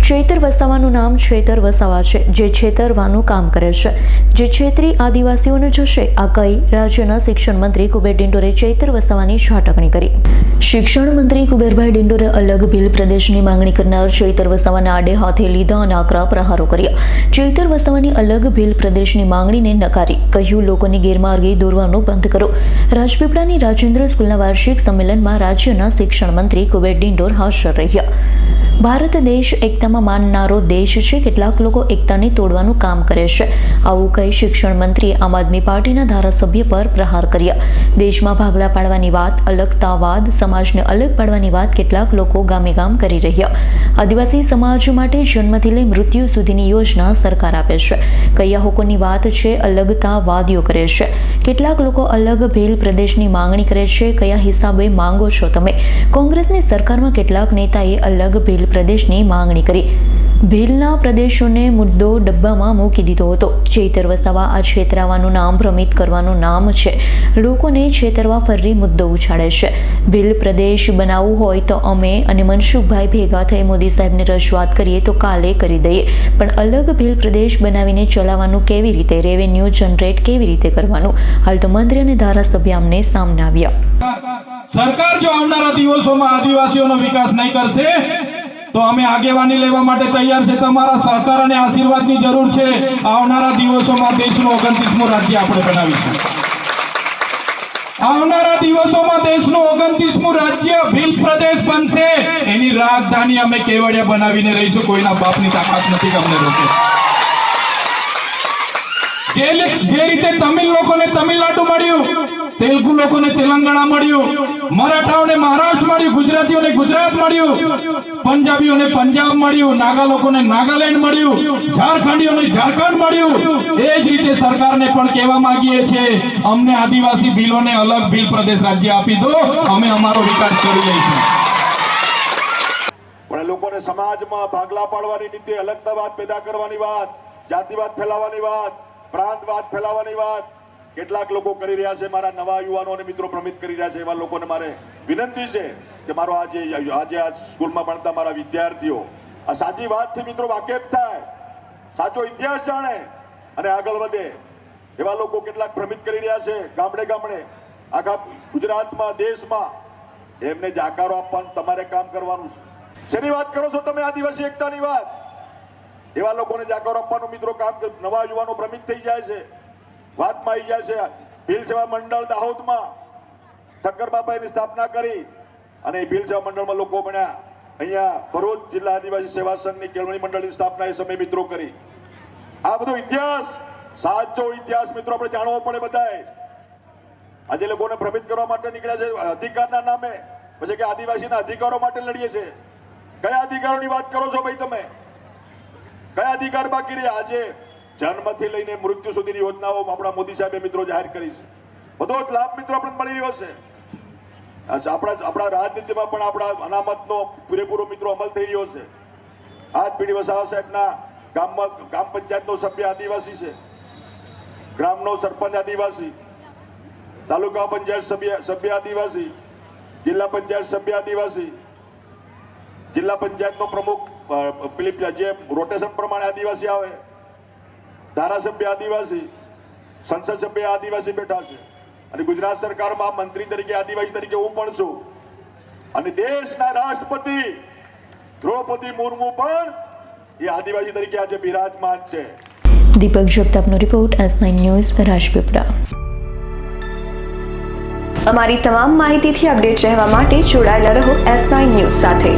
ચૈતર વસાવાનું નામ ચૈતર વસાવા છે, જે છેતરવાનું કામ કરે છે, જે છેતરી આદિવાસીઓને જશે, આ કહી રાજ્યના શિક્ષણ મંત્રી કુબેર ડિંડોરે ચૈતર વસાવાની ઝાટકણી કરી। શિક્ષણ મંત્રી કુબેરભાઈ ડિંડોરે અલગ ભીલ પ્રદેશની માંગણી કરનાર ચૈતર વસાવાના આડે હાથે લીધા અને આકરા પ્રહારો કર્યા। ચૈતર વસાવાની અલગ ભીલ પ્રદેશની માંગણીને નકારી, કહ્યું લોકોની ગેરમાર્ગે દોરવાનું બંધ કરો। રાજપીપળાની રાજેન્દ્ર સ્કૂલના વાર્ષિક સંમેલનમાં રાજ્યના શિક્ષણ મંત્રી કુબેર ડિંડોર હાજર રહ્યા। ભારત દેશ એકતામાં માનનારો દેશ છે, કેટલાક લોકો એકતાને તોડવાનું કામ કરે છે, આવું કહી શિક્ષણ મંત્રીએ આમ આદમી પાર્ટીના ધારાસભ્ય પર પ્રહાર કર્યા। દેશમાં ભાગલા પાડવાની વાત, અલગતાવાદ, સમાજને અલગ પાડવાની વાત કેટલાક લોકો ગામે ગામ કરી રહ્યા। આદિવાસી સમાજ માટે જન્મથી લઈ મૃત્યુ સુધીની યોજના સરકાર આપે છે, કયા હુકોની વાત છે અલગતાવાદીઓ કરે છે। કેટલાક લોકો અલગ ભીલ પ્રદેશની માંગણી કરે છે, કયા હિસાબે માંગો છો તમે? કોંગ્રેસની સરકારમાં કેટલાક નેતાએ અલગ ભીલ પ્રદેશની માંગણી કરી, ભીલના પ્રદેશોને મુદ્દો ડબ્બામાં મૂકી દીધો હતો। ચૈતર વસાવા આ છેતરાવાનું નામ ભ્રમિત કરવાનું નામ છે, લોકોને છેતરવા ફરી મુદ્દો ઉછાળે છે। ભીલ પ્રદેશ બનાવવું હોય તો અમે અને મનસુખભાઈ ભેગા થઈ મોદી સાહેબને રજૂઆત કરીએ તો કાલે કરી દઈએ, પણ અલગ ભીલ પ્રદેશ બનાવીને ચલાવવાનું કેવી રીતે, રેવન્યુ જનરેટ કેવી રીતે કરવાનું? હાલ તો મંત્રી અને ધારાસભ્ય આમને સામને આવ્યા। સરકાર જો આવનારા દિવસોમાં આદિવાસીઓનો વિકાસ નહીં કરશે તો અમે આગેવાની લેવા માટે તૈયાર છે। તમારા સહકાર અને આશીર્વાદની જરૂર છે। આવનારા દિવસોમાં દેશનું 29મું રાજ્ય આપણે બનાવીશું। આવનારા દિવસોમાં દેશનું 29મું રાજ્ય ભીલ પ્રદેશ બનશે। એની રાજધાની અમે કેવડિયા બનાવીને રહીશું। કોઈના બાપની તાકાત નથી કે અમને રોકે। જે રીતે તમિલ લોકોને તમિલનાડુ મળ્યું, તેલુગુ લોકોને તેલંગાણા મળ્યું, મરાઠાઓને મહારાષ્ટ્ર મળ્યું, ગુજરાતીઓને ગુજરાત મળ્યું, પંજાબીઓને પંજાબ મળ્યું, નાગા લોકોને નાગાલેન્ડ મળ્યું, ઝારખંડીઓને ઝારખંડ મળ્યું, એ જ રીતે સરકારને પણ કહેવા માંગીએ છીએ, અમને આદિવાસી ભીલોને અલગ ભીલ પ્રદેશ રાજ્ય આપી દો, અમે અમારો વિકાસ કરી લઈશું। પણ લોકોને સમાજમાં ભાગલા પાડવાની નીતિ, અલગતાવાદ પેદા કરવાની વાત, જાતિવાદ ફેલાવવાની વાત, પ્રાંતવાદ ફેલાવવાની વાત કેટલાક લોકો કરી રહ્યા છે। મારા નવા યુવાનો અને મિત્રો ભ્રમિત કરી રહ્યા છે। એવા લોકોને મારે વિનંતી છે કે મારો આજે આ સ્કૂલમાં ભણતા મારા વિદ્યાર્થીઓ આ સાચી વાતથી મિત્રો વાકેફ થાય, સાચો ઇતિહાસ જાણે અને આગળ વધે। એવા લોકો કેટલાક ભ્રમિત કરી રહ્યા છે ગામડે ગામડે, આખા ગુજરાતમાં, દેશમાં। એમને જાકારો આપવાનું તમારે કામ કરવાનું છે। શેની વાત કરો છો તમે? આદિવાસી એકતાની વાત। એવા લોકોને જાકારો આપવાનું મિત્રો કામ, નવા યુવાનો ભ્રમિત થઈ જાય છે, વાતમાં આવી જાય છે। ભીલ સેવા મંડળ દાહોદમાં ઠક્કર બાબાની સ્થાપના કરી અને ભીલ સેવા મંડળમાં લોકો બન્યા। અહીંયા ભરૂચ જિલ્લા આદિવાસી સેવા સંઘની કેળવણી મંડળની સ્થાપના એ સમય મિત્રો કરી। આ બધો ઇતિહાસ, સાચો ઇતિહાસ મિત્રો આપણે જાણવો પડે બધાએ। આજે લોકોને ભ્રમિત કરવા માટે નીકળ્યા છે અધિકારના નામે, પછી કે આદિવાસીના અધિકારો માટે લડીએ છીએ। કયા અધિકારોની વાત કરો છો ભાઈ તમે? કયા અધિકાર બાકી રહ્યા? આજે જન્મથી લઈને મૃત્યુ સુધીની યોજનાઓ આપણા મોદી સાહેબે મિત્રો જાહેર કરી છે। બધો જ લાભ મિત્રો આપણને મળી રહ્યો છે। આપણા રાજનીતિમાં પણ આપણા અનામતનો પૂરેપૂરો મિત્રો અમલ થઈ રહ્યો છે। આજ પીડી વસાવા સાહેબના ગામમાં ગ્રામ પંચાયતનો સભ્ય આદિવાસી છે, ગ્રામનો સરપંચ આદિવાસી, તાલુકા પંચાયત સભ્ય આદિવાસી, જિલ્લા પંચાયત સભ્ય આદિવાસી, જિલ્લા પંચાયતનો પ્રમુખ જે રોટેશન પ્રમાણે આદિવાસી આવે, ધારાસભ્ય આદિવાસી, સંસદ સભ્ય આદિવાસી બેઠા છે અને ગુજરાત સરકારમાં મંત્રી તરીકે આદિવાસી તરીકે હું પણ છું અને દેશના રાષ્ટ્રપતિ દ્રૌપદી મુર્મુ પણ એ આદિવાસી તરીકે આજે બિરાજમાન છે। દીપક જગતાપનો રિપોર્ટ, S9 ન્યૂઝ, રાજપીપળા। અમારી તમામ માહિતીથી અપડેટ રહેવા માટે જોડાયેલા રહો S9 ન્યૂઝ સાથે।